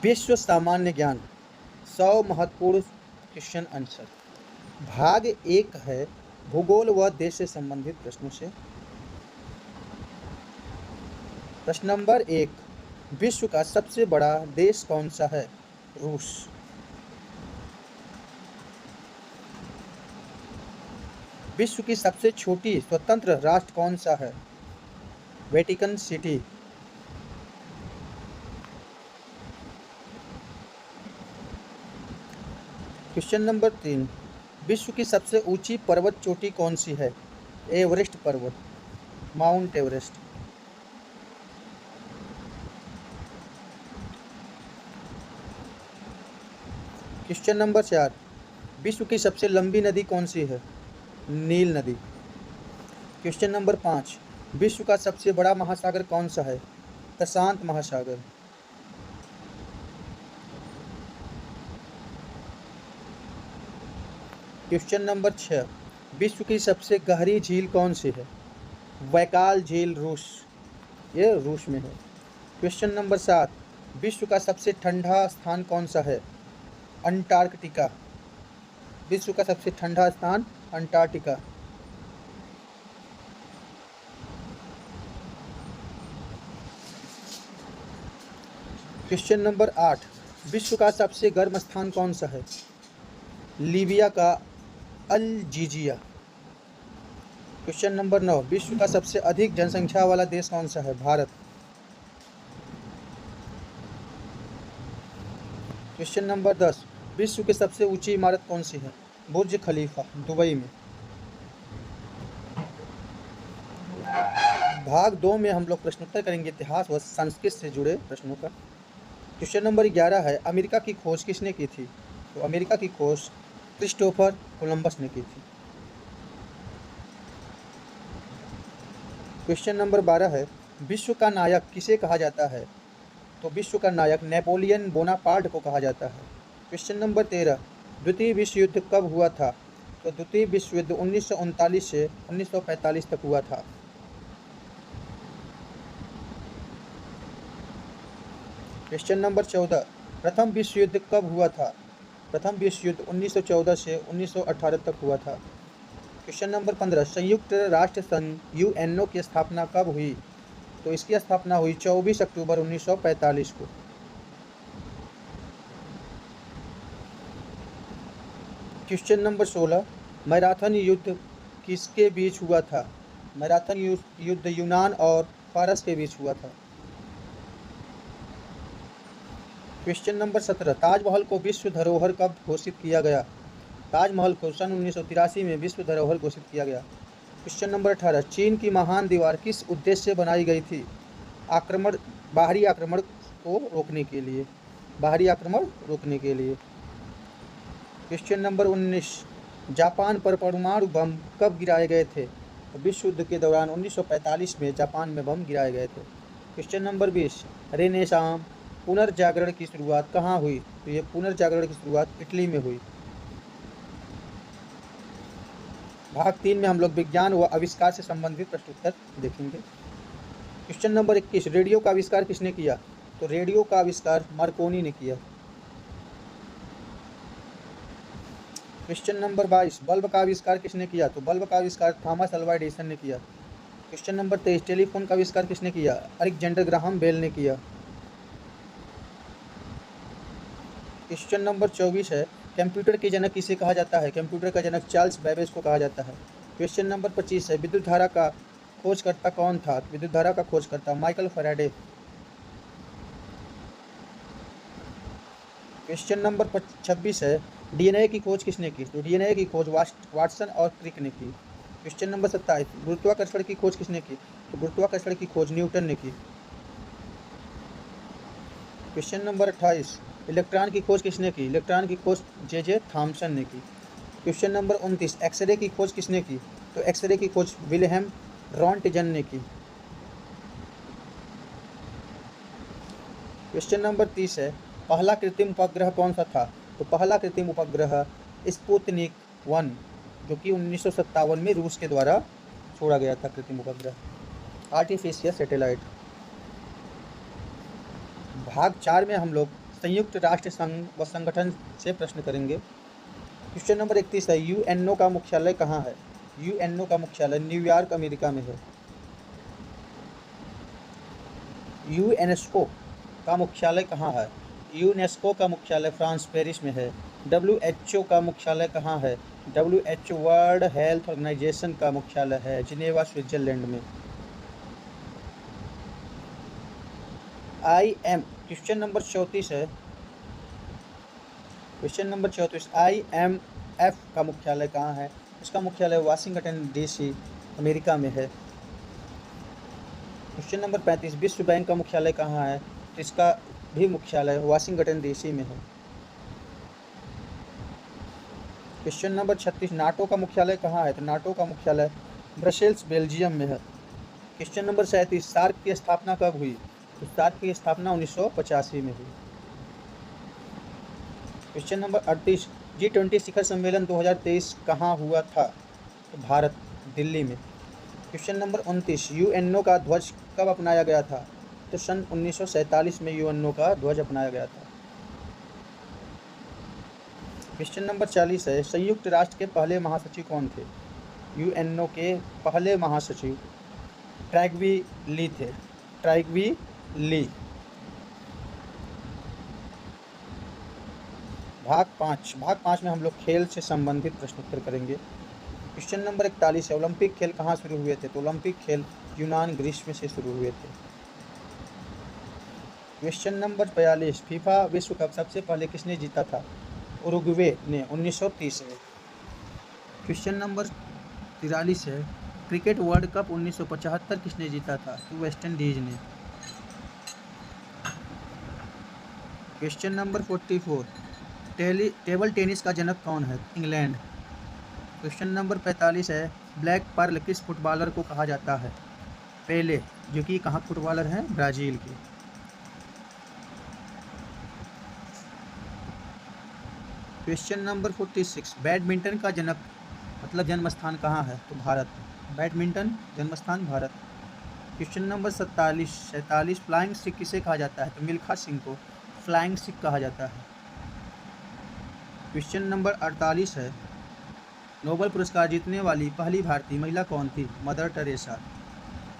विश्व सामान्य ज्ञान 100 महत्वपूर्ण क्वेश्चन आंसर। भाग 1 है भूगोल व देश से संबंधित प्रश्नों से। प्रश्न नंबर 1, विश्व का सबसे बड़ा देश कौन सा है? रूस। विश्व की सबसे छोटी स्वतंत्र राष्ट्र कौन सा है? Vatican city. क्वेश्चन नंबर 3, विश्व की सबसे ऊंची पर्वत चोटी कौन सी है? एवरेस्ट पर्वत, माउंट एवरेस्ट। क्वेश्चन नंबर 4, विश्व की सबसे लंबी नदी कौन सी है? नील नदी। क्वेश्चन नंबर 5, विश्व का सबसे बड़ा महासागर कौन सा है? प्रशांत महासागर। क्वेश्चन नंबर 6, विश्व की सबसे गहरी झील कौन सी है? बैकाल झील, रूस, ये रूस में है। क्वेश्चन नंबर 7, विश्व का सबसे ठंडा स्थान कौन सा है? अंटार्कटिका। विश्व का सबसे ठंडा स्थान अंटार्कटिका। क्वेश्चन नंबर 8, विश्व का सबसे गर्म स्थान कौन सा है? लीबिया का अल-जीजिया। क्वेश्चन नंबर 9, विश्व का सबसे अधिक जनसंख्या वाला देश कौन सा है? भारत। क्वेश्चन नंबर 10, विश्व की सबसे ऊंची इमारत कौन सी है? बुर्ज खलीफा, दुबई में। भाग 2 में हम लोग प्रश्नोत्तर करेंगे इतिहास व संस्कृत से जुड़े प्रश्नों का। क्वेश्चन नंबर 11 है, अमेरिका की खोज किसने की थी? तो अमेरिका की खोज क्रिस्टोफर कोलंबस ने की थी। क्वेश्चन नंबर 12 है, विश्व का नायक किसे कहा जाता है? तो विश्व का नायक नेपोलियन बोनापार्ट को कहा जाता है। क्वेश्चन नंबर 13, द्वितीय विश्व युद्ध कब हुआ था? तो द्वितीय विश्व युद्ध 1939 से 1945 तक हुआ था। क्वेश्चन नंबर 14, प्रथम विश्व युद्ध कब हुआ था? प्रथम विश्व युद्ध 1914 से 1918 तक हुआ था। क्वेश्चन नंबर 15, संयुक्त राष्ट्र संघ यूएनओ की स्थापना कब हुई? तो इसकी स्थापना हुई 24 अक्टूबर 1945 को। क्वेश्चन नंबर 16, मैराथन युद्ध किसके बीच हुआ था? मैराथन युद्ध यूनान और फारस के बीच हुआ था। क्वेश्चन नंबर 17, ताजमहल को विश्व धरोहर कब घोषित किया गया? ताजमहल को सन 1983 में विश्व धरोहर घोषित किया गया। क्वेश्चन नंबर 18, चीन की महान दीवार किस उद्देश्य से बनाई गई थी? बाहरी आक्रमण को रोकने के लिए, बाहरी आक्रमण रोकने के लिए। क्वेश्चन नंबर 19, जापान पर परमाणु बम कब गिराए गए थे? तो विश्व युद्ध के दौरान 1945 में जापान में बम गिराए गए थे। क्वेश्चन नंबर 20, रेनेसां पुनर्जागरण की शुरुआत कहाँ हुई? तो ये पुनर्जागरण की शुरुआत इटली में हुई। भाग 3 में हम लोग विज्ञान व आविष्कार से संबंधित प्रश्नोत्तर देखेंगे। क्वेश्चन नंबर 21, रेडियो का आविष्कार किसने किया? तो रेडियो का आविष्कार मार्कोनी ने किया। क्वेश्चन नंबर 22, बल्ब का आविष्कार किसने किया? तो बल्ब का आविष्कार थॉमस अल्वा एडिसन ने किया। क्वेश्चन नंबर 23, टेलीफोन का आविष्कार किसने किया? अलेक्जेंडर ग्राहम बेल ने किया। क्वेश्चन नंबर 24 है, कंप्यूटर के जनक किसे कहा जाता है? कंप्यूटर का जनक चार्ल्स बेबेज को कहा जाता है। क्वेश्चन नंबर 25 है, विद्युत धारा का खोजकर्ता कौन था? विद्युत धारा का खोजकर्ता माइकल फैराडे। क्वेश्चन नंबर 26 है, डीएनए की खोज किसने की? तो डीएनए की खोज वाटसन और क्रिक ने की। क्वेश्चन नंबर 27, गुरुत्वाकर्षण की खोज किसने की? तो गुरुत्वाकर्षण की खोज न्यूटन ने की। क्वेश्चन नंबर 28, इलेक्ट्रॉन की खोज किसने की? इलेक्ट्रॉन की खोज जे थॉमसन ने की। क्वेश्चन नंबर 29, एक्सरे की खोज किसने की? तो एक्सरे की खोज विल्हेम रॉन्टजन ने की। क्वेश्चन नंबर 30 है, पहला कृत्रिम उपग्रह कौन सा था? तो पहला कृत्रिम उपग्रह स्पुतनिक 1, जो कि 1957 में रूस के द्वारा छोड़ा गया था कृत्रिम उपग्रह, आर्टिफिशियल सैटेलाइट। भाग 4 में हम लोग संयुक्त राष्ट्र संघ व संगठन से प्रश्न करेंगे। क्वेश्चन नंबर 31 है, यूएनओ का मुख्यालय कहाँ है? यूएनओ का मुख्यालय न्यूयॉर्क अमेरिका में है। यूनेस्को का मुख्यालय कहाँ है? यूनेस्को का मुख्यालय फ्रांस पेरिस में है। डब्ल्यूएचओ का मुख्यालय कहाँ है? डब्ल्यूएचओ वर्ल्ड हेल्थ ऑर्गेनाइजेशन का मुख्यालय है जिनेवा स्विट्जरलैंड में। क्वेश्चन नंबर 34 है। क्वेश्चन नंबर 34, IMF का मुख्यालय कहाँ है? इसका मुख्यालय वाशिंगटन DC अमेरिका में है। क्वेश्चन नंबर 35, विश्व बैंक का मुख्यालय कहाँ है? इसका भी मुख्यालय वाशिंगटन DC में है। क्वेश्चन नंबर 36, नाटो का मुख्यालय कहाँ है? तो नाटो का मुख्यालय ब्रसेल्स बेल्जियम में है। क्वेश्चन नंबर 37, सार्क की स्थापना कब हुई? तो सार्क की स्थापना 1985 में हुई। क्वेश्चन नंबर 38, G20 शिखर सम्मेलन 2023 कहाँ हुआ था? तो भारत, दिल्ली में। क्वेश्चन नंबर 29, यूएनओ का ध्वज कब अपनाया गया था? तो सन 1947 में यूएनओ का ध्वज अपनाया गया था। क्वेश्चन नंबर 40 है, संयुक्त राष्ट्र के पहले महासचिव कौन थे? यूएनओ के पहले महासचिव ट्रैगवी ली थे। ट्रैगवी ली। भाग 5 में हम लोग खेल से संबंधित प्रश्नोत्तर करेंगे। क्वेश्चन नंबर 41 है, ओलंपिक खेल कहाँ शुरू हुए थे? तो ओलंपिक खेल यूनान ग्रीस में से शुरू हुए थे। क्वेश्चन नंबर 42, फीफा विश्व कप सबसे पहले किसने जीता था? उरुग्वे ने 1930 में। क्वेश्चन नंबर 43 है, क्रिकेट वर्ल्ड कप 1975 किसने जीता था? तो वेस्ट इंडीज ने। क्वेश्चन नंबर 44, टेबल टेनिस का जनक कौन है? इंग्लैंड। क्वेश्चन नंबर 45 है, ब्लैक पर्ल किस फुटबॉलर को कहा जाता है? पेले, जो कि कहाँ फुटबॉलर हैं? ब्राज़ील के। क्वेश्चन नंबर 46, बैडमिंटन का जनक मतलब जन्म स्थान कहाँ है? तो भारत। बैडमिंटन जन्म स्थान Bharat. Question number 47, flying Sikh किसे कहा जाता है? तो मिल्खा सिंह को फ्लाइंग सिख कहा जाता है। क्वेश्चन नंबर 48 है, नोबेल पुरस्कार जीतने वाली पहली भारतीय महिला कौन थी? Mother Teresa.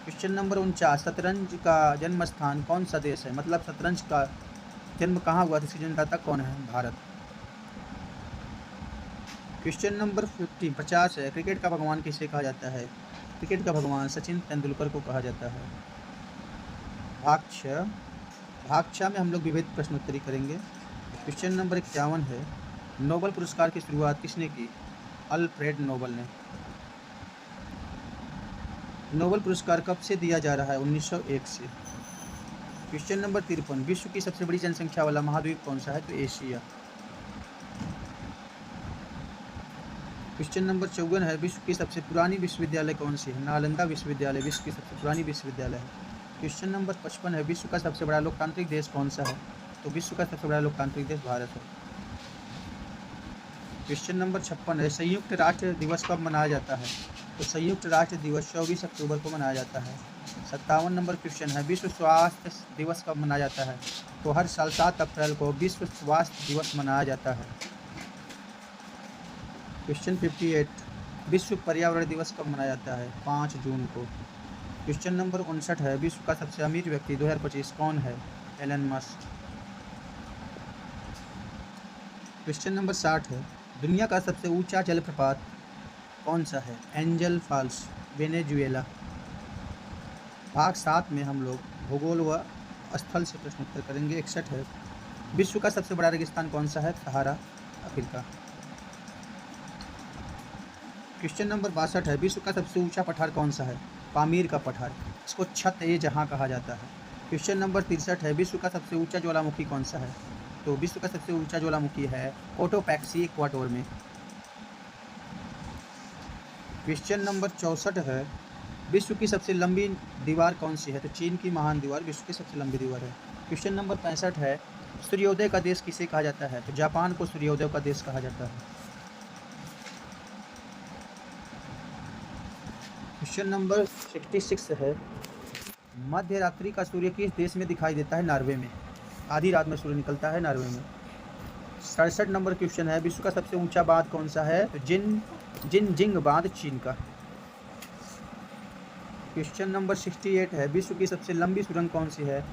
क्वेश्चन नंबर 49, शतरंज का जन्म स्थान कौन सा देश है? मतलब शतरंज का जन्म कहाँ हुआ था? इसकी जन्मदाता कौन है? भारत। क्वेश्चन नंबर 50 है, क्रिकेट का भगवान किसे कहा जाता है? क्रिकेट का भगवान सचिन तेंदुलकर को कहा जाता है। भाग 6 में हम लोग विविध प्रश्नोत्तरी करेंगे। क्वेश्चन नंबर 51 है, नोबेल पुरस्कार की शुरुआत किसने की? अल्फ्रेड नोबेल ने। नोबेल पुरस्कार कब से दिया जा रहा है? 1901 से। क्वेश्चन नंबर 53, विश्व की सबसे बड़ी जनसंख्या वाला महाद्वीप कौन सा है? तो एशिया। क्वेश्चन नंबर 54 है, विश्व की सबसे पुरानी विश्वविद्यालय कौन सी है? नालंदा विश्वविद्यालय विश्व की सबसे पुरानी विश्वविद्यालय है। क्वेश्चन नंबर 55 है, विश्व का सबसे बड़ा लोकतांत्रिक देश कौन सा है? तो विश्व का सबसे बड़ा लोकतांत्रिक देश भारत है। क्वेश्चन नंबर 56 है, संयुक्त राष्ट्र दिवस कब मनाया जाता है? तो संयुक्त राष्ट्र दिवस 24 अक्टूबर को मनाया जाता है। 57 नंबर क्वेश्चन है, विश्व स्वास्थ्य दिवस कब मनाया जाता है? तो हर साल 7 अप्रैल को विश्व स्वास्थ्य दिवस मनाया जाता है। क्वेश्चन 58, विश्व पर्यावरण दिवस कब मनाया जाता है? 5 जून को। क्वेश्चन नंबर 59 है, विश्व का सबसे अमीर व्यक्ति 2025 कौन है? Elon Musk. क्वेश्चन नंबर 60 है, दुनिया का सबसे ऊंचा जलप्रपात कौन सा है? Angel Falls, Venezuela. भाग 7 में हम लोग भूगोल व स्थल से प्रश्नोत्तर करेंगे। 61 है, विश्व का सबसे बड़ा रेगिस्तान कौन सा है? सहारा, अफ्रीका। क्वेश्चन नंबर 62 है, विश्व का सबसे ऊंचा पठार कौन सा है? पामीर का पठार, इसको छत-ए-जहां कहा जाता है। क्वेश्चन नंबर 63 है, विश्व का सबसे ऊंचा ज्वालामुखी कौन सा है? तो विश्व का सबसे ऊंचा ज्वालामुखी है कोटोपैक्सी, इक्वाडोर में। क्वेश्चन नंबर 64 है, विश्व की सबसे लंबी दीवार कौन सी है? तो चीन की महान दीवार विश्व की सबसे लंबी दीवार है। क्वेश्चन नंबर 65 है, सूर्योदय का देश किसे कहा जाता है? तो जापान को सूर्योदय का देश कहा जाता है। क्वेश्चन नंबर 66 है, मध्य रात्रि का सूर्य किस देश में दिखाई देता है? नॉर्वे में। आधी रात में सूर्य निकलता है नॉर्वे में। 67 नंबर क्वेश्चन है, विश्व का सबसे ऊंचा बांध कौन सा है? तो जिनजिंग बांध चीन का। क्वेश्चन नंबर 68 है, विश्व की सबसे लंबी सुरंग कौन सी है?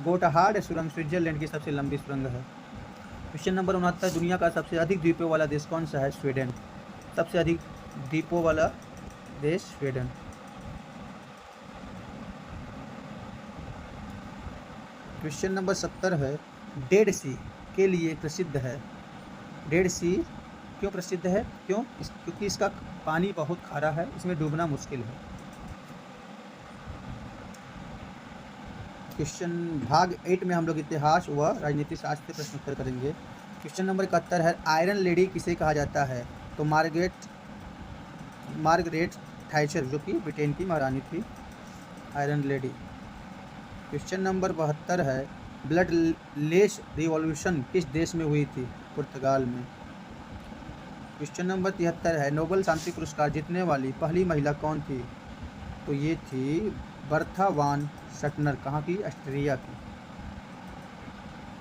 गोटाहार्ड सुरंग स्विट्जरलैंड की सबसे लंबी सुरंग है। क्वेश्चन नंबर 69, दुनिया का सबसे अधिक द्वीपों वाला देश कौन सा है? स्वीडन। सबसे अधिक द्वीपों वाला देश स्वीडन। क्वेश्चन नंबर 70 है, डेड सी के लिए प्रसिद्ध है। डेड सी क्यों प्रसिद्ध है? क्योंकि इसका पानी बहुत खारा है, इसमें डूबना मुश्किल है। क्वेश्चन भाग 8 में हम लोग इतिहास व राजनीति शास्त्र से प्रश्न उत्तर करेंगे। क्वेश्चन नंबर 71 है, आयरन लेडी किसे कहा जाता है? तो मार्गरेट थैचर, जो कि ब्रिटेन की महारानी थी, आयरन लेडी। क्वेश्चन नंबर 72 है, ब्लड लेस रिवॉल्यूशन किस देश में हुई थी? पुर्तगाल में। क्वेश्चन नंबर 73 है, नोबेल शांति पुरस्कार जीतने वाली पहली महिला कौन थी? तो ये थी बर्था वान सटनर, कहाँ की? ऑस्ट्रिया की।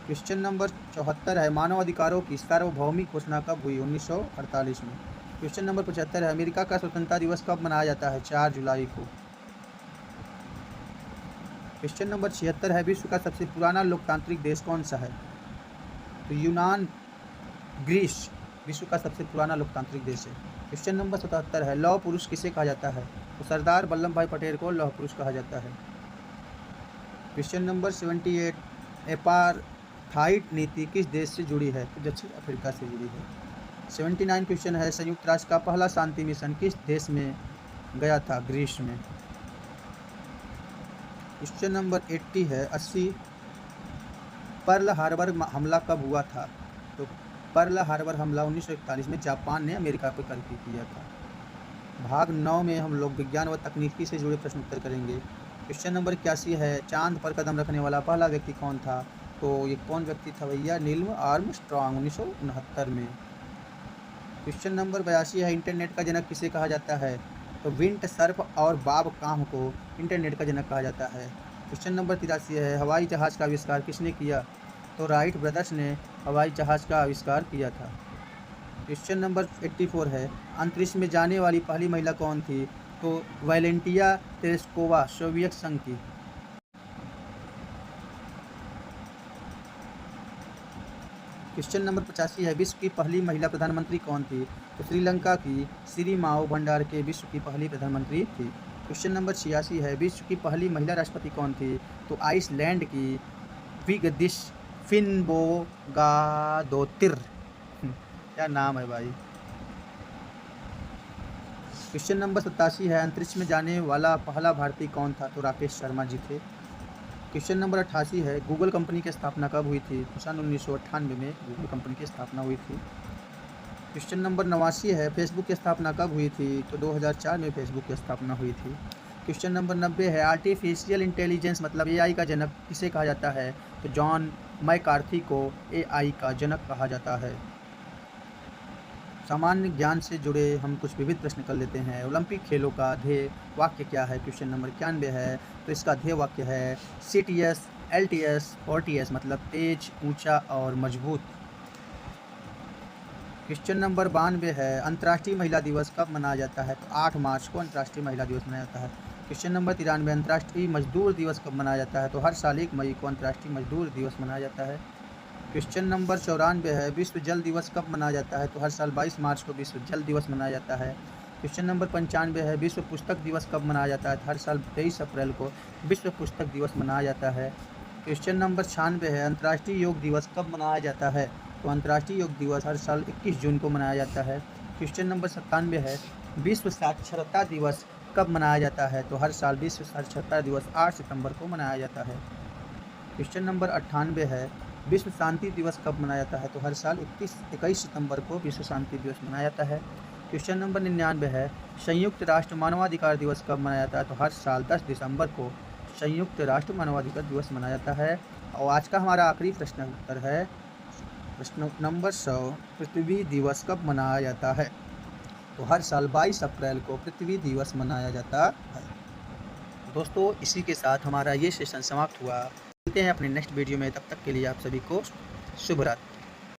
क्वेश्चन नंबर 74 है, मानव अधिकारों की सार्वभौमिक घोषणा कब हुई? 1948 में। क्वेश्चन नंबर 75 है, अमेरिका का स्वतंत्रता दिवस कब मनाया जाता है? 4 जुलाई को। क्वेश्चन नंबर 76 है, विश्व का सबसे पुराना लोकतांत्रिक देश कौन सा है? तो यूनान, ग्रीस विश्व का सबसे पुराना लोकतांत्रिक देश है। क्वेश्चन नंबर 77 है, लौह पुरुष किसे कहा जाता है? तो सरदार वल्लभ भाई पटेल को लौह पुरुष कहा जाता है। क्वेश्चन नंबर 78, एपार्थाइड नीति किस देश से जुड़ी है? तो दक्षिण अफ्रीका से जुड़ी है। 79 क्वेश्चन है, संयुक्त राष्ट्र का पहला शांति मिशन किस देश में गया था? ग्रीस में। क्वेश्चन नंबर 80 है, 80 पर्ल हार्बर हमला कब हुआ था? तो पर्ल हार्बर हमला 1941 में जापान ने अमेरिका पर करके किया था। भाग 9 में हम लोग विज्ञान व तकनीकी से जुड़े प्रश्न उत्तर करेंगे। क्वेश्चन नंबर 81 है, चांद पर कदम रखने वाला पहला व्यक्ति कौन था? तो ये कौन व्यक्ति था भैया? नील आर्मस्ट्रॉन्ग, 1969 में। क्वेश्चन नंबर 82 है, इंटरनेट का जनक किसे कहा जाता है? तो विंट सर्फ और बॉब काम को इंटरनेट का जनक कहा जाता है। क्वेश्चन नंबर 83 है, हवाई जहाज़ का आविष्कार किसने किया? तो राइट ब्रदर्स ने हवाई जहाज़ का आविष्कार किया था। क्वेश्चन नंबर 84 है, अंतरिक्ष में जाने वाली पहली महिला कौन थी? तो वैलेंटिया तेरेस्कोवा, सोवियत संघ की। क्वेश्चन नंबर 85 है, विश्व की पहली महिला प्रधानमंत्री कौन थी? तो श्रीलंका की सिरिमाओ भंडारके विश्व की पहली प्रधानमंत्री थी। क्वेश्चन नंबर 86 है, विश्व की पहली महिला राष्ट्रपति कौन थी? तो आइसलैंड की विगदिश फिनबोगादोतिर। क्या नाम है भाई। क्वेश्चन नंबर 87 है, अंतरिक्ष में जाने वाला पहला भारतीय कौन था? तो राकेश शर्मा जी थे। क्वेश्चन नंबर 88 है, गूगल कंपनी की स्थापना कब हुई थी? तो सन 1998 में गूगल कंपनी की स्थापना हुई थी। क्वेश्चन नंबर 89 है, फेसबुक की स्थापना कब हुई थी? तो 2004 में फेसबुक की स्थापना हुई थी। क्वेश्चन नंबर 90 है, आर्टिफिशियल इंटेलिजेंस मतलब एआई का जनक किसे कहा जाता है? तो जॉन मैकार्थी को एआई का जनक कहा जाता है। सामान्य ज्ञान से जुड़े हम कुछ विविध प्रश्न कर लेते हैं। ओलंपिक खेलों का ध्येय वाक्य क्या है? क्वेश्चन नंबर 91 है, तो इसका ध्येय वाक्य है CTS LTS OTS मतलब तेज, ऊंचा और मजबूत। क्वेश्चन नंबर 92 है, अंतर्राष्ट्रीय महिला दिवस कब मनाया जाता है? तो 8 मार्च को अंतर्राष्ट्रीय महिला दिवस मनाया जाता है। क्वेश्चन नंबर 93, अंतर्राष्ट्रीय मजदूर दिवस कब मनाया जाता है? तो हर साल 1 मई को अंतर्राष्ट्रीय मजदूर दिवस मनाया जाता है। क्वेश्चन नंबर 94 है, विश्व जल दिवस कब मनाया जाता है? तो हर साल 22 मार्च को विश्व जल दिवस मनाया जाता है। क्वेश्चन नंबर 95 है, विश्व पुस्तक दिवस कब मनाया जाता है? तो हर साल 23 अप्रैल को विश्व पुस्तक दिवस मनाया जाता है। क्वेश्चन नंबर 96 है, अंतर्राष्ट्रीय योग दिवस कब मनाया जाता है? तो अंतर्राष्ट्रीय योग दिवस हर साल 21 जून को मनाया जाता है। क्वेश्चन नंबर 97 है, विश्व साक्षरता दिवस कब मनाया जाता है? तो हर साल विश्व साक्षरता दिवस 8 सितंबर को मनाया जाता है। क्वेश्चन नंबर 98 है, विश्व शांति दिवस कब मनाया जाता है? तो हर साल 21 सितंबर को विश्व शांति दिवस मनाया जाता है। क्वेश्चन नंबर 99 है, संयुक्त राष्ट्र मानवाधिकार दिवस कब मनाया जाता है? तो हर साल 10 दिसंबर को संयुक्त राष्ट्र मानवाधिकार दिवस मनाया जाता है। और आज का हमारा आखिरी प्रश्न उत्तर है प्रश्न नंबर 100, पृथ्वी दिवस कब मनाया जाता है? तो हर साल 22 अप्रैल को पृथ्वी दिवस मनाया जाता है। दोस्तों, इसी के साथ हमारा ये सेशन समाप्त हुआ। मिलते हैं अपने नेक्स्ट वीडियो में, तब तक के लिए आप सभी को शुभ रात्रि।